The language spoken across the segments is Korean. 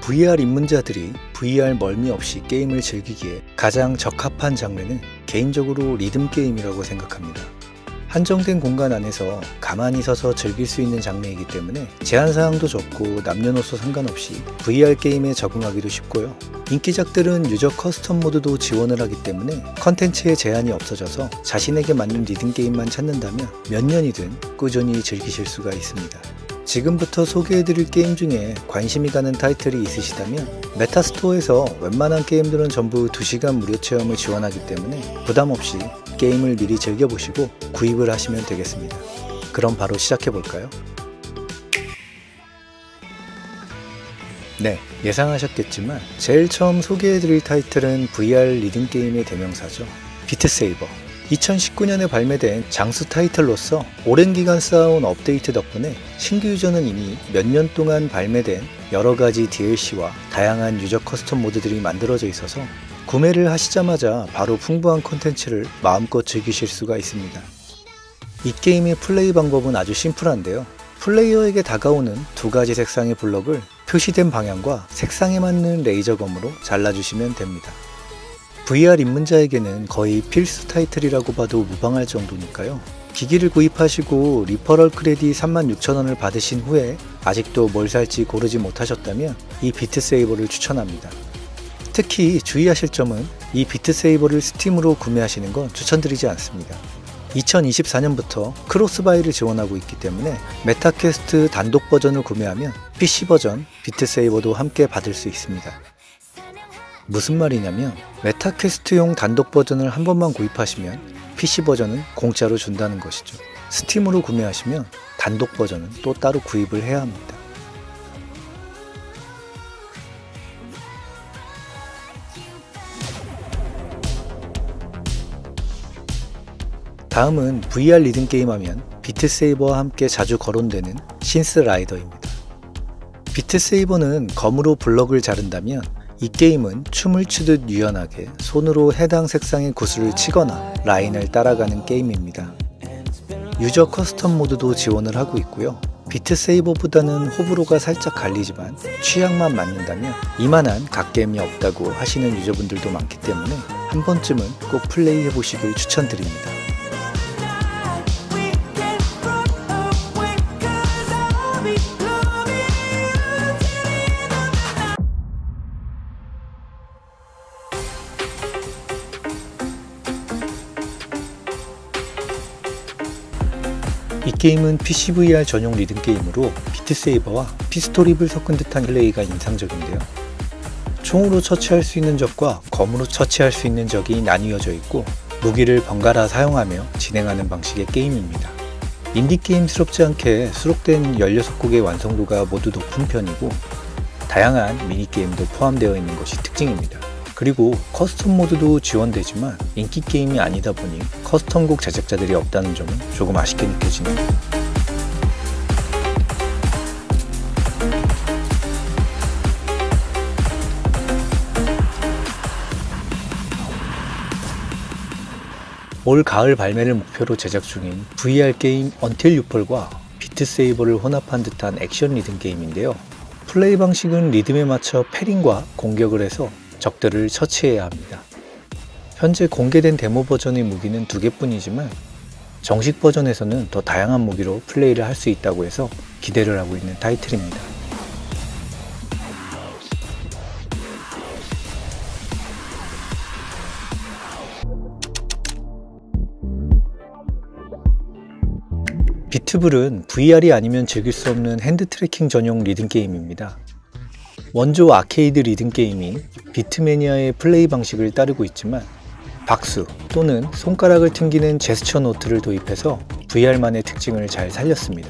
VR 입문자들이 VR 멀미 없이 게임을 즐기기에 가장 적합한 장르는 개인적으로 리듬 게임이라고 생각합니다. 한정된 공간 안에서 가만히 서서 즐길 수 있는 장르이기 때문에 제한사항도 적고 남녀노소 상관없이 VR 게임에 적응하기도 쉽고요. 인기작들은 유저 커스텀 모드도 지원을 하기 때문에 컨텐츠에 제한이 없어져서 자신에게 맞는 리듬 게임만 찾는다면 몇 년이든 꾸준히 즐기실 수가 있습니다. 지금부터 소개해드릴 게임 중에 관심이 가는 타이틀이 있으시다면 메타스토어에서 웬만한 게임들은 전부 2시간 무료 체험을 지원하기 때문에 부담없이 게임을 미리 즐겨보시고 구입을 하시면 되겠습니다. 그럼 바로 시작해볼까요? 네, 예상하셨겠지만 제일 처음 소개해드릴 타이틀은 VR 리듬 게임의 대명사죠. 비트세이버. 2019년에 발매된 장수 타이틀로서 오랜 기간 쌓아온 업데이트 덕분에 신규 유저는 이미 몇 년 동안 발매된 여러가지 DLC와 다양한 유저 커스텀 모드들이 만들어져 있어서 구매를 하시자마자 바로 풍부한 콘텐츠를 마음껏 즐기실 수가 있습니다. 이 게임의 플레이 방법은 아주 심플한데요. 플레이어에게 다가오는 2가지 색상의 블럭을 표시된 방향과 색상에 맞는 레이저검으로 잘라주시면 됩니다. VR 입문자에게는 거의 필수 타이틀이라고 봐도 무방할 정도니까요. 기기를 구입하시고 리퍼럴 크레딧 36,000원을 받으신 후에 아직도 뭘 살지 고르지 못하셨다면 이 비트세이버를 추천합니다. 특히 주의하실 점은 이 비트세이버를 스팀으로 구매하시는 건 추천드리지 않습니다. 2024년부터 크로스바이를 지원하고 있기 때문에 메타퀘스트 단독 버전을 구매하면 PC 버전 비트세이버도 함께 받을 수 있습니다. 무슨 말이냐면 메타퀘스트용 단독 버전을 한 번만 구입하시면 PC 버전은 공짜로 준다는 것이죠. 스팀으로 구매하시면 단독 버전은 또 따로 구입을 해야 합니다. 다음은 VR 리듬 게임 하면 비트세이버와 함께 자주 거론되는 신스라이더입니다. 비트세이버는 검으로 블럭을 자른다면 이 게임은 춤을 추듯 유연하게 손으로 해당 색상의 구슬을 치거나 라인을 따라가는 게임입니다. 유저 커스텀 모드도 지원을 하고 있고요. 비트세이버보다는 호불호가 살짝 갈리지만 취향만 맞는다면 이만한 갓겜이 없다고 하시는 유저분들도 많기 때문에 한 번쯤은 꼭 플레이해보시길 추천드립니다. 이 게임은 PC VR 전용 리듬 게임으로 비트세이버와 피스톨립을 섞은 듯한 플레이가 인상적인데요. 총으로 처치할 수 있는 적과 검으로 처치할 수 있는 적이 나뉘어져 있고 무기를 번갈아 사용하며 진행하는 방식의 게임입니다. 인디게임스럽지 않게 수록된 16곡의 완성도가 모두 높은 편이고 다양한 미니게임도 포함되어 있는 것이 특징입니다. 그리고 커스텀 모드도 지원되지만 인기 게임이 아니다 보니 커스텀곡 제작자들이 없다는 점은 조금 아쉽게 느껴지네요. 올 가을 발매를 목표로 제작 중인 VR 게임 언틸 유펄과 비트세이버를 혼합한 듯한 액션 리듬 게임인데요. 플레이 방식은 리듬에 맞춰 패링과 공격을 해서 적들을 처치해야 합니다. 현재 공개된 데모 버전의 무기는 2개뿐이지만 정식 버전에서는 더 다양한 무기로 플레이를 할 수 있다고 해서 기대를 하고 있는 타이틀입니다. 비트블은 VR이 아니면 즐길 수 없는 핸드 트래킹 전용 리듬 게임입니다. 원조 아케이드 리듬 게임인 비트매니아의 플레이 방식을 따르고 있지만 박수 또는 손가락을 튕기는 제스처 노트를 도입해서 VR만의 특징을 잘 살렸습니다.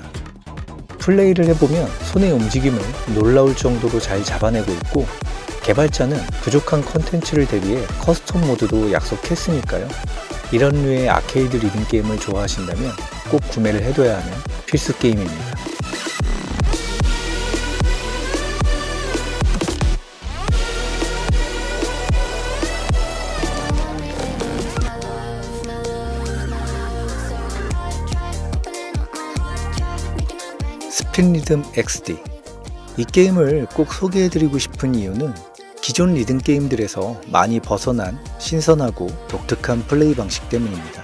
플레이를 해보면 손의 움직임을 놀라울 정도로 잘 잡아내고 있고 개발자는 부족한 컨텐츠를 대비해 커스텀 모드도 약속했으니까요. 이런 류의 아케이드 리듬 게임을 좋아하신다면 꼭 구매를 해둬야 하는 필수 게임입니다. 스핀리듬 XD. 이 게임을 꼭 소개해드리고 싶은 이유는 기존 리듬 게임들에서 많이 벗어난 신선하고 독특한 플레이 방식 때문입니다.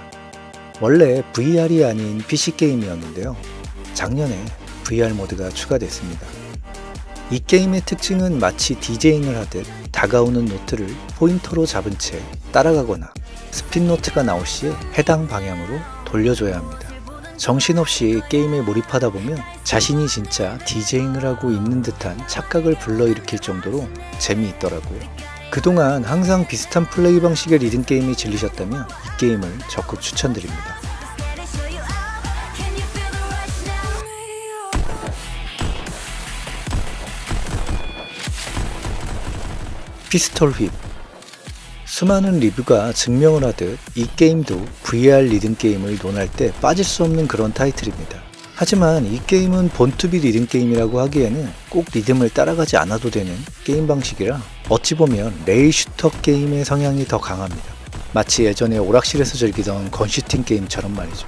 원래 VR이 아닌 PC 게임이었는데요. 작년에 VR 모드가 추가됐습니다. 이 게임의 특징은 마치 디제잉을 하듯 다가오는 노트를 포인터로 잡은 채 따라가거나 스핀 노트가 나올 시에 해당 방향으로 돌려줘야 합니다. 정신없이 게임에 몰입하다 보면 자신이 진짜 디제잉을 하고 있는 듯한 착각을 불러일으킬 정도로 재미있더라고요. 그동안 항상 비슷한 플레이 방식의 리듬 게임이 질리셨다면 이 게임을 적극 추천드립니다. 피스톨 휩. 수많은 리뷰가 증명을 하듯 이 게임도 VR 리듬 게임을 논할 때 빠질 수 없는 그런 타이틀입니다. 하지만 이 게임은 본투비 리듬 게임이라고 하기에는 꼭 리듬을 따라가지 않아도 되는 게임 방식이라 어찌 보면 레일 슈터 게임의 성향이 더 강합니다. 마치 예전에 오락실에서 즐기던 건슈팅 게임처럼 말이죠.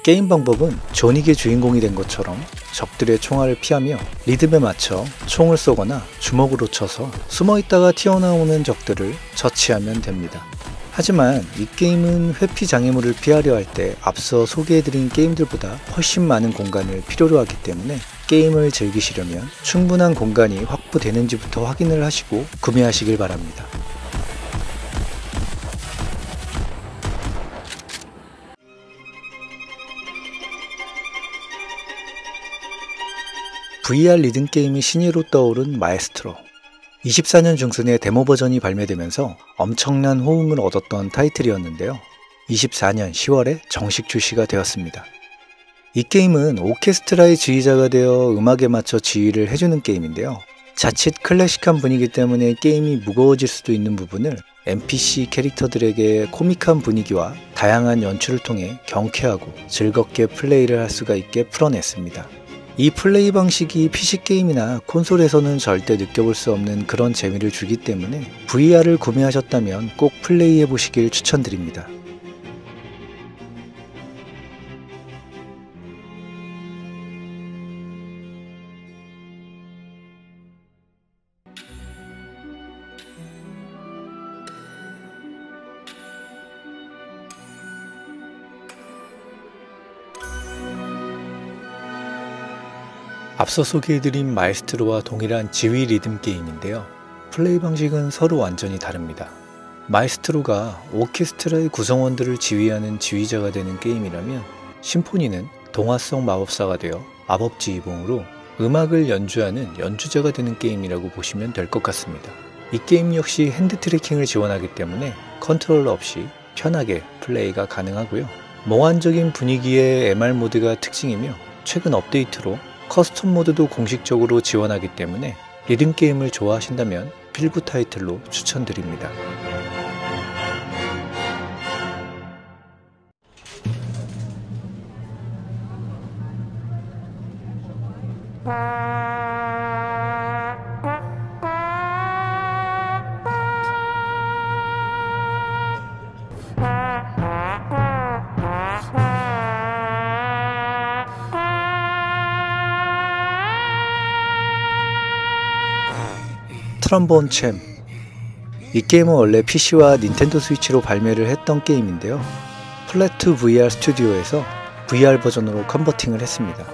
게임 방법은 존윅의 주인공이 된 것처럼 적들의 총알을 피하며 리듬에 맞춰 총을 쏘거나 주먹으로 쳐서 숨어있다가 튀어나오는 적들을 처치하면 됩니다. 하지만 이 게임은 회피 장애물을 피하려 할 때 앞서 소개해드린 게임들보다 훨씬 많은 공간을 필요로 하기 때문에 게임을 즐기시려면 충분한 공간이 확보되는지부터 확인을 하시고 구매하시길 바랍니다. VR 리듬 게임이 신예로 떠오른 마에스트로. 24년 중순에 데모 버전이 발매되면서 엄청난 호응을 얻었던 타이틀이었는데요. 24년 10월에 정식 출시가 되었습니다. 이 게임은 오케스트라의 지휘자가 되어 음악에 맞춰 지휘를 해주는 게임인데요. 자칫 클래식한 분위기 때문에 게임이 무거워질 수도 있는 부분을 NPC 캐릭터들에게 코믹한 분위기와 다양한 연출을 통해 경쾌하고 즐겁게 플레이를 할 수가 있게 풀어냈습니다. 이 플레이 방식이 PC게임이나 콘솔에서는 절대 느껴볼 수 없는 그런 재미를 주기 때문에 VR을 구매하셨다면 꼭 플레이해 보시길 추천드립니다. 앞서 소개해드린 마에스트로와 동일한 지휘 리듬 게임인데요. 플레이 방식은 서로 완전히 다릅니다. 마에스트로가 오케스트라의 구성원들을 지휘하는 지휘자가 되는 게임이라면 심포니는 동화성 마법사가 되어 마법 지휘봉으로 음악을 연주하는 연주자가 되는 게임이라고 보시면 될 것 같습니다. 이 게임 역시 핸드 트래킹을 지원하기 때문에 컨트롤러 없이 편하게 플레이가 가능하고요. 몽환적인 분위기의 MR 모드가 특징이며 최근 업데이트로 커스텀 모드도 공식적으로 지원하기 때문에 리듬 게임을 좋아하신다면 필구 타이틀로 추천드립니다. 트럼본 챔. 이 게임은 원래 PC와 닌텐도 스위치로 발매를 했던 게임인데요. 플래트 VR 스튜디오에서 VR 버전으로 컨버팅을 했습니다.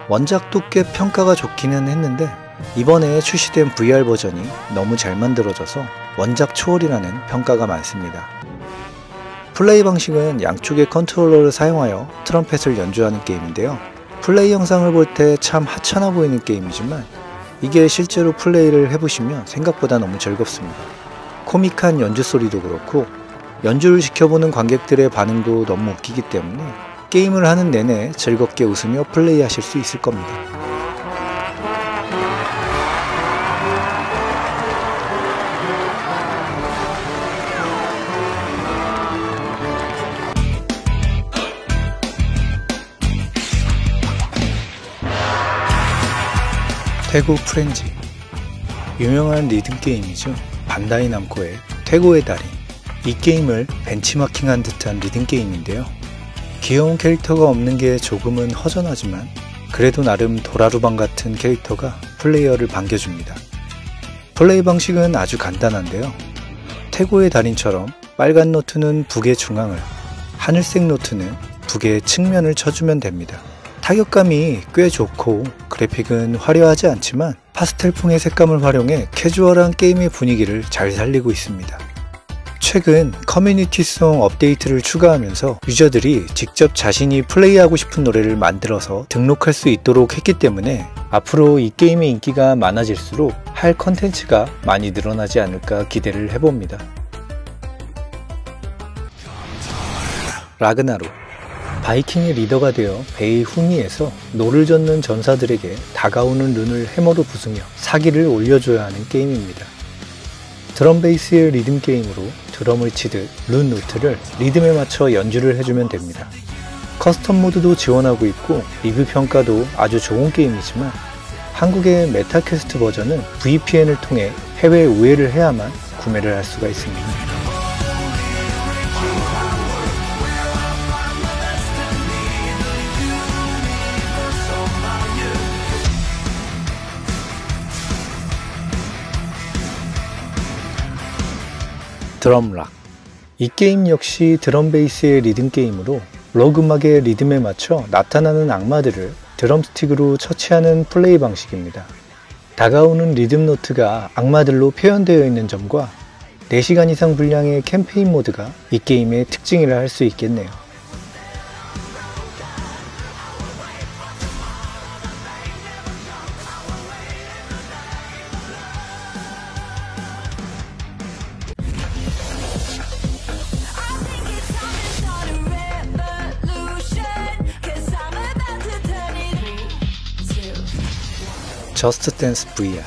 원작도 꽤 평가가 좋기는 했는데 이번에 출시된 VR 버전이 너무 잘 만들어져서 원작 초월이라는 평가가 많습니다. 플레이 방식은 양쪽의 컨트롤러를 사용하여 트럼펫을 연주하는 게임인데요. 플레이 영상을 볼 때 참 하찮아 보이는 게임이지만 이게 실제로 플레이를 해보시면 생각보다 너무 즐겁습니다. 코믹한 연주 소리도 그렇고 연주를 지켜보는 관객들의 반응도 너무 웃기기 때문에 게임을 하는 내내 즐겁게 웃으며 플레이하실 수 있을 겁니다. 태고 프렌즈. 유명한 리듬 게임이죠. 반다이 남코의 태고의 달인. 이 게임을 벤치마킹한 듯한 리듬 게임인데요. 귀여운 캐릭터가 없는 게 조금은 허전하지만 그래도 나름 도라루방 같은 캐릭터가 플레이어를 반겨줍니다. 플레이 방식은 아주 간단한데요. 태고의 달인처럼 빨간 노트는 북의 중앙을, 하늘색 노트는 북의 측면을 쳐주면 됩니다. 타격감이 꽤 좋고 그래픽은 화려하지 않지만 파스텔풍의 색감을 활용해 캐주얼한 게임의 분위기를 잘 살리고 있습니다. 최근 커뮤니티송 업데이트를 추가하면서 유저들이 직접 자신이 플레이하고 싶은 노래를 만들어서 등록할 수 있도록 했기 때문에 앞으로 이 게임의 인기가 많아질수록 할 컨텐츠가 많이 늘어나지 않을까 기대를 해봅니다. 라그나로. 바이킹의 리더가 되어 베이 후미에서 노를 젓는 전사들에게 다가오는 룬을 해머로 부수며 사기를 올려줘야 하는 게임입니다. 드럼 베이스의 리듬 게임으로 드럼을 치듯 룬 노트를 리듬에 맞춰 연주를 해주면 됩니다. 커스텀 모드도 지원하고 있고 리뷰 평가도 아주 좋은 게임이지만 한국의 메타퀘스트 버전은 VPN을 통해 해외 우회를 해야만 구매를 할 수가 있습니다. 드럼락. 이 게임 역시 드럼 베이스의 리듬 게임으로 록 음악의 리듬에 맞춰 나타나는 악마들을 드럼스틱으로 처치하는 플레이 방식입니다. 다가오는 리듬 노트가 악마들로 표현되어 있는 점과 4시간 이상 분량의 캠페인 모드가 이 게임의 특징이라 할 수 있겠네요. 저스트 댄스 VR.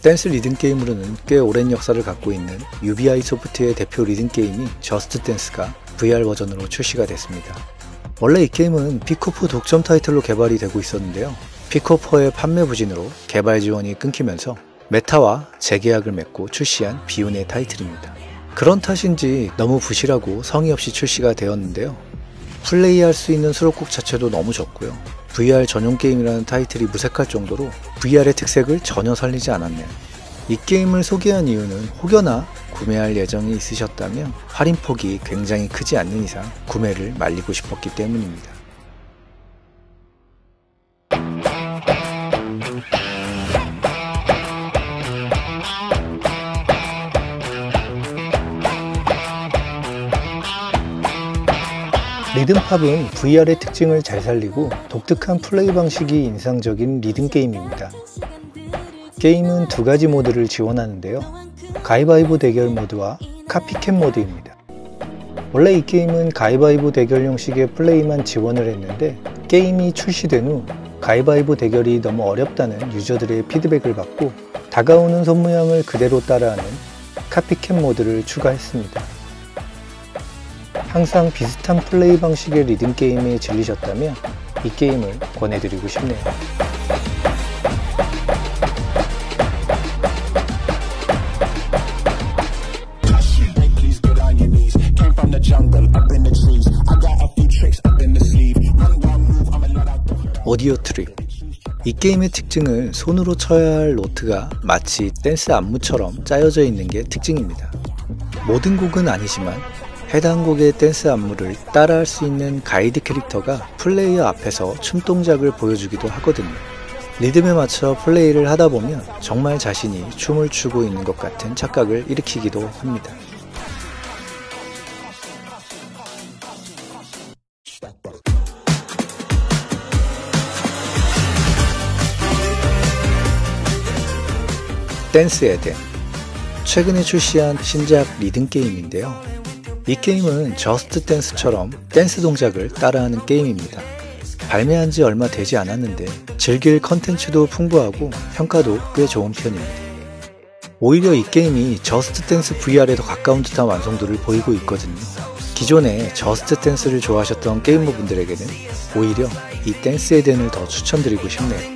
댄스 리듬 게임으로는 꽤 오랜 역사를 갖고 있는 UBI 소프트의 대표 리듬 게임인 저스트 댄스가 VR 버전으로 출시가 됐습니다. 원래 이 게임은 피코프 독점 타이틀로 개발이 되고 있었는데요. 피코퍼의 판매 부진으로 개발 지원이 끊기면서 메타와 재계약을 맺고 출시한 비운의 타이틀입니다. 그런 탓인지 너무 부실하고 성의 없이 출시가 되었는데요. 플레이할 수 있는 수록곡 자체도 너무 적고요. VR 전용 게임이라는 타이틀이 무색할 정도로 VR의 특색을 전혀 살리지 않았네요. 이 게임을 소개한 이유는 혹여나 구매할 예정이 있으셨다면 할인폭이 굉장히 크지 않는 이상 구매를 말리고 싶었기 때문입니다. 리듬팝은 VR의 특징을 잘 살리고 독특한 플레이 방식이 인상적인 리듬 게임입니다. 게임은 2가지 모드를 지원하는데요. 가위바위보 대결 모드와 카피캣 모드입니다. 원래 이 게임은 가위바위보 대결 형식의 플레이만 지원을 했는데 게임이 출시된 후 가위바위보 대결이 너무 어렵다는 유저들의 피드백을 받고 다가오는 손 모양을 그대로 따라하는 카피캣 모드를 추가했습니다. 항상 비슷한 플레이 방식의 리듬 게임에 질리셨다면 이 게임을 권해드리고 싶네요. 오디오 트립. 이 게임의 특징은 손으로 쳐야 할 노트가 마치 댄스 안무처럼 짜여져 있는 게 특징입니다. 모든 곡은 아니지만 해당 곡의 댄스 안무를 따라할 수 있는 가이드 캐릭터가 플레이어 앞에서 춤 동작을 보여주기도 하거든요. 리듬에 맞춰 플레이를 하다 보면 정말 자신이 춤을 추고 있는 것 같은 착각을 일으키기도 합니다. 댄스 에덴. 최근에 출시한 신작 리듬 게임인데요. 이 게임은 저스트 댄스처럼 댄스 동작을 따라하는 게임입니다. 발매한 지 얼마 되지 않았는데 즐길 컨텐츠도 풍부하고 평가도 꽤 좋은 편입니다. 오히려 이 게임이 저스트 댄스 VR에 더 가까운 듯한 완성도를 보이고 있거든요. 기존에 저스트 댄스를 좋아하셨던 게이머분들에게는 오히려 이 댄스 에덴을 더 추천드리고 싶네요.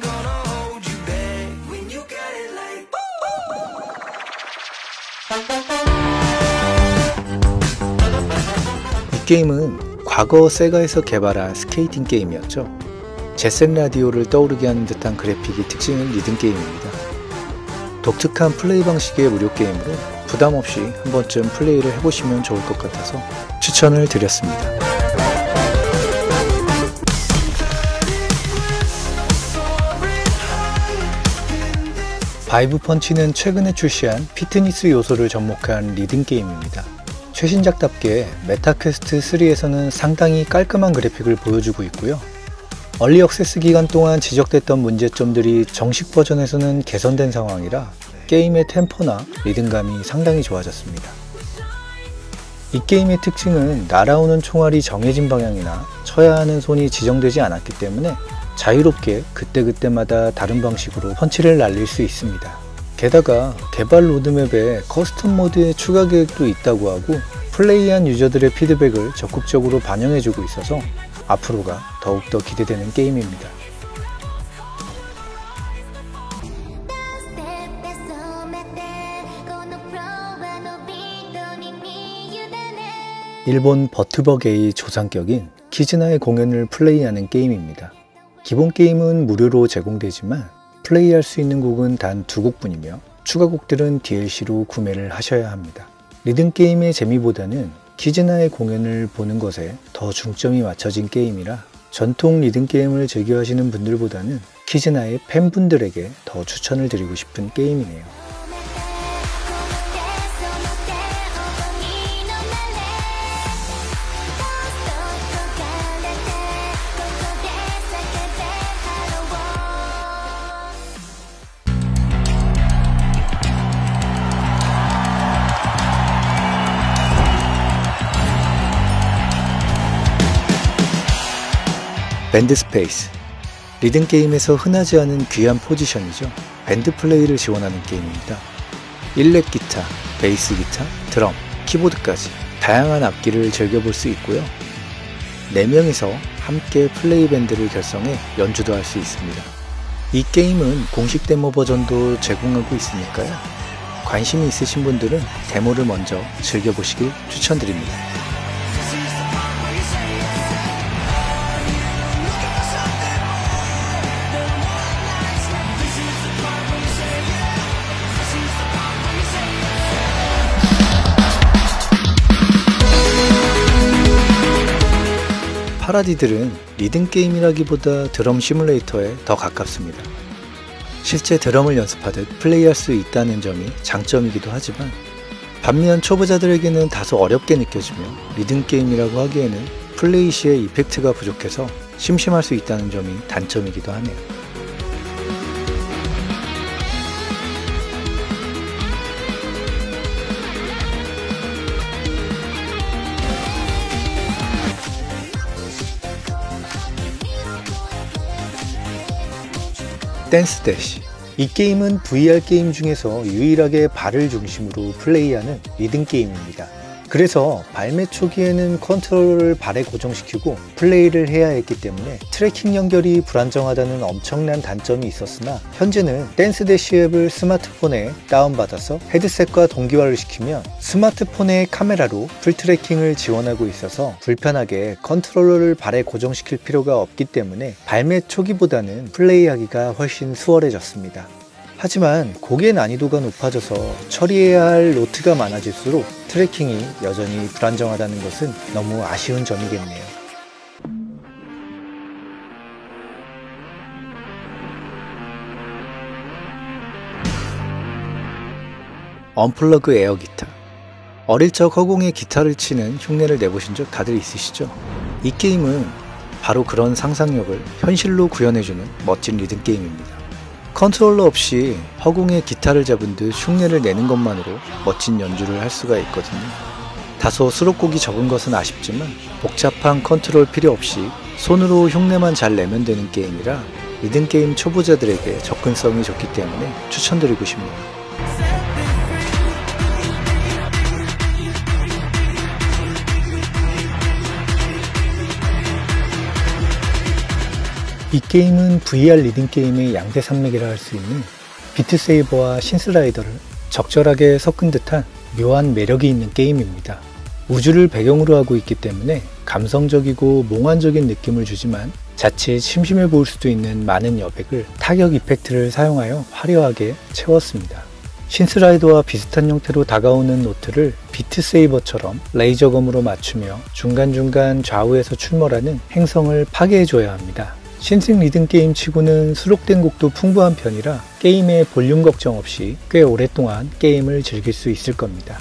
이 게임은 과거 세가에서 개발한 스케이팅 게임이었죠. 제센 라디오를 떠오르게 하는 듯한 그래픽이 특징인 리듬게임입니다. 독특한 플레이 방식의 무료 게임으로 부담없이 한 번쯤 플레이를 해보시면 좋을 것 같아서 추천을 드렸습니다. 바이브 펀치는 최근에 출시한 피트니스 요소를 접목한 리듬게임입니다. 최신작답게 메타퀘스트 3에서는 상당히 깔끔한 그래픽을 보여주고 있고요. 얼리 액세스 기간 동안 지적됐던 문제점들이 정식 버전에서는 개선된 상황이라 게임의 템포나 리듬감이 상당히 좋아졌습니다. 이 게임의 특징은 날아오는 총알이 정해진 방향이나 쳐야 하는 손이 지정되지 않았기 때문에 자유롭게 그때그때마다 다른 방식으로 펀치를 날릴 수 있습니다. 게다가 개발 로드맵에 커스텀 모드의 추가 계획도 있다고 하고 플레이한 유저들의 피드백을 적극적으로 반영해주고 있어서 앞으로가 더욱더 기대되는 게임입니다. 일본 버트버게이 조상격인 키즈나의 공연을 플레이하는 게임입니다. 기본 게임은 무료로 제공되지만 플레이할 수 있는 곡은 단 2곡뿐이며 추가 곡들은 DLC로 구매를 하셔야 합니다. 리듬게임의 재미보다는 키즈나의 공연을 보는 것에 더 중점이 맞춰진 게임이라 전통 리듬게임을 즐겨 하시는 분들보다는 키즈나의 팬분들에게 더 추천을 드리고 싶은 게임이네요. 밴드 스페이스. 리듬게임에서 흔하지 않은 귀한 포지션이죠. 밴드 플레이를 지원하는 게임입니다. 일렉 기타, 베이스 기타, 드럼, 키보드까지 다양한 악기를 즐겨볼 수 있고요. 4명이서 함께 플레이 밴드를 결성해 연주도 할 수 있습니다. 이 게임은 공식 데모 버전도 제공하고 있으니까요. 관심이 있으신 분들은 데모를 먼저 즐겨보시길 추천드립니다. 파라디들은 리듬게임이라기보다 드럼 시뮬레이터에 더 가깝습니다. 실제 드럼을 연습하듯 플레이할 수 있다는 점이 장점이기도 하지만 반면 초보자들에게는 다소 어렵게 느껴지며 리듬게임이라고 하기에는 플레이 시의 이펙트가 부족해서 심심할 수 있다는 점이 단점이기도 하네요. 댄스 대시. 이 게임은 VR 게임 중에서 유일하게 발을 중심으로 플레이하는 리듬 게임입니다. 그래서 발매 초기에는 컨트롤을 발에 고정시키고 플레이를 해야 했기 때문에 트래킹 연결이 불안정하다는 엄청난 단점이 있었으나 현재는 댄스 대시 앱을 스마트폰에 다운받아서 헤드셋과 동기화를 시키면 스마트폰의 카메라로 풀 트래킹을 지원하고 있어서 불편하게 컨트롤러를 발에 고정시킬 필요가 없기 때문에 발매 초기보다는 플레이하기가 훨씬 수월해졌습니다. 하지만 곡의 난이도가 높아져서 처리해야 할 노트가 많아질수록 트래킹이 여전히 불안정하다는 것은 너무 아쉬운 점이겠네요. 언플러그 에어 기타. 어릴 적 허공에 기타를 치는 흉내를 내보신 적 다들 있으시죠? 이 게임은 바로 그런 상상력을 현실로 구현해주는 멋진 리듬 게임입니다. 컨트롤러 없이 허공에 기타를 잡은 듯 흉내를 내는 것만으로 멋진 연주를 할 수가 있거든요. 다소 수록곡이 적은 것은 아쉽지만 복잡한 컨트롤 필요 없이 손으로 흉내만 잘 내면 되는 게임이라 리듬게임 초보자들에게 접근성이 좋기 때문에 추천드리고 싶네요. 이 게임은 VR 리듬게임의 양대 산맥이라 할 수 있는 비트세이버와 신슬라이더를 적절하게 섞은 듯한 묘한 매력이 있는 게임입니다. 우주를 배경으로 하고 있기 때문에 감성적이고 몽환적인 느낌을 주지만 자칫 심심해 보일 수도 있는 많은 여백을 타격 이펙트를 사용하여 화려하게 채웠습니다. 신스라이더와 비슷한 형태로 다가오는 노트를 비트세이버처럼 레이저검으로 맞추며 중간중간 좌우에서 출몰하는 행성을 파괴해줘야 합니다. 신생 리듬게임 치고는 수록된 곡도 풍부한 편이라 게임의 볼륨 걱정 없이 꽤 오랫동안 게임을 즐길 수 있을 겁니다.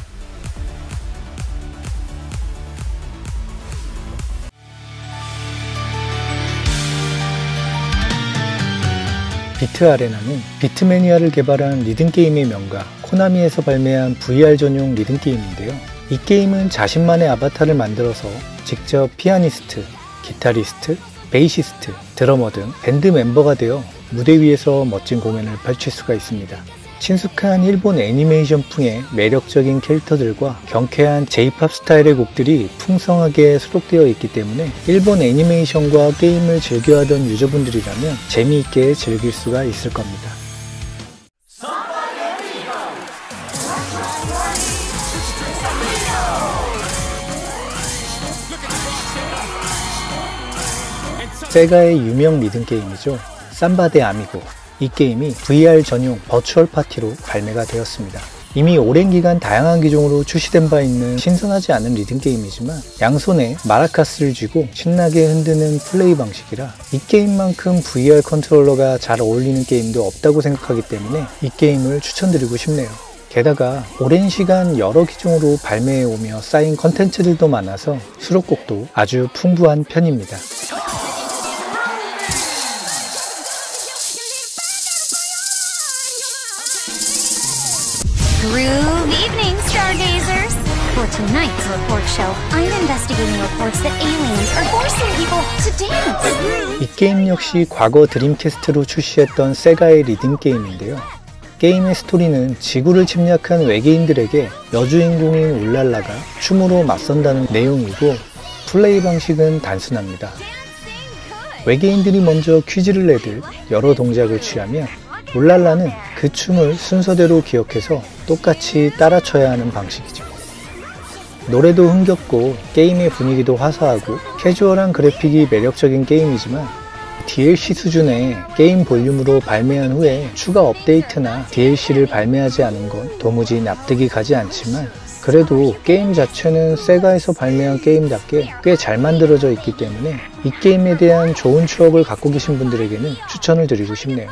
비트아레나는 비트매니아를 개발한 리듬게임의 명가 코나미에서 발매한 VR 전용 리듬게임인데요. 이 게임은 자신만의 아바타를 만들어서 직접 피아니스트, 기타리스트, 베이시스트, 드러머 등 밴드 멤버가 되어 무대 위에서 멋진 공연을 펼칠 수가 있습니다. 친숙한 일본 애니메이션풍의 매력적인 캐릭터들과 경쾌한 J-POP 스타일의 곡들이 풍성하게 수록되어 있기 때문에 일본 애니메이션과 게임을 즐겨하던 유저분들이라면 재미있게 즐길 수가 있을 겁니다. 세가의 유명 리듬 게임이죠. 삼바 대 아미고. 이 게임이 VR 전용 버추얼 파티로 발매가 되었습니다. 이미 오랜 기간 다양한 기종으로 출시된 바 있는 신선하지 않은 리듬 게임이지만 양손에 마라카스를 쥐고 신나게 흔드는 플레이 방식이라 이 게임만큼 VR 컨트롤러가 잘 어울리는 게임도 없다고 생각하기 때문에 이 게임을 추천드리고 싶네요. 게다가 오랜 시간 여러 기종으로 발매해 오며 쌓인 컨텐츠들도 많아서 수록곡도 아주 풍부한 편입니다. Groove evening, stargazers! For tonight's report show, I'm investigating reports that aliens are forcing people to dance! 이 게임 역시 과거 드림캐스트로 출시했던 세가의 리듬 게임인데요. 게임의 스토리는 지구를 침략한 외계인들에게 여주인공인 울랄라가 춤으로 맞선다는 내용이고 플레이 방식은 단순합니다. 외계인들이 먼저 퀴즈를 내듯 여러 동작을 취하면 울랄라는 그 춤을 순서대로 기억해서 똑같이 따라춰야 하는 방식이죠. 노래도 흥겹고 게임의 분위기도 화사하고 캐주얼한 그래픽이 매력적인 게임이지만 DLC 수준의 게임 볼륨으로 발매한 후에 추가 업데이트나 DLC를 발매하지 않은 건 도무지 납득이 가지 않지만 그래도 게임 자체는 세가에서 발매한 게임답게 꽤 잘 만들어져 있기 때문에 이 게임에 대한 좋은 추억을 갖고 계신 분들에게는 추천을 드리고 싶네요.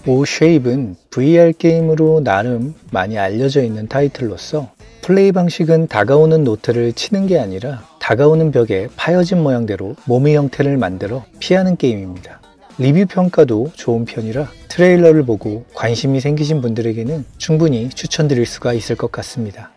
오쉐입은 VR 게임으로 나름 많이 알려져 있는 타이틀로서 플레이 방식은 다가오는 노트를 치는 게 아니라 다가오는 벽에 파여진 모양대로 몸의 형태를 만들어 피하는 게임입니다. 리뷰 평가도 좋은 편이라 트레일러를 보고 관심이 생기신 분들에게는 충분히 추천드릴 수가 있을 것 같습니다.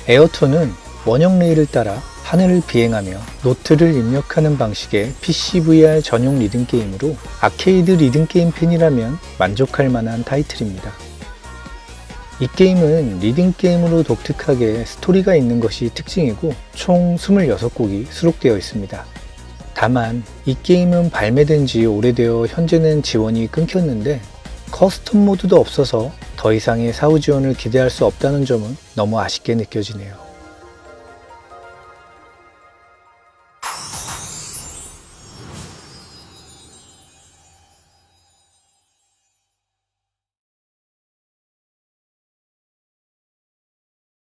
에어톤은 원형 레일을 따라 하늘을 비행하며 노트를 입력하는 방식의 PC VR 전용 리듬 게임으로 아케이드 리듬 게임 팬이라면 만족할 만한 타이틀입니다. 이 게임은 리듬 게임으로 독특하게 스토리가 있는 것이 특징이고 총 26곡이 수록되어 있습니다. 다만 이 게임은 발매된 지 오래되어 현재는 지원이 끊겼는데 커스텀 모드도 없어서 더 이상의 사후 지원을 기대할 수 없다는 점은 너무 아쉽게 느껴지네요.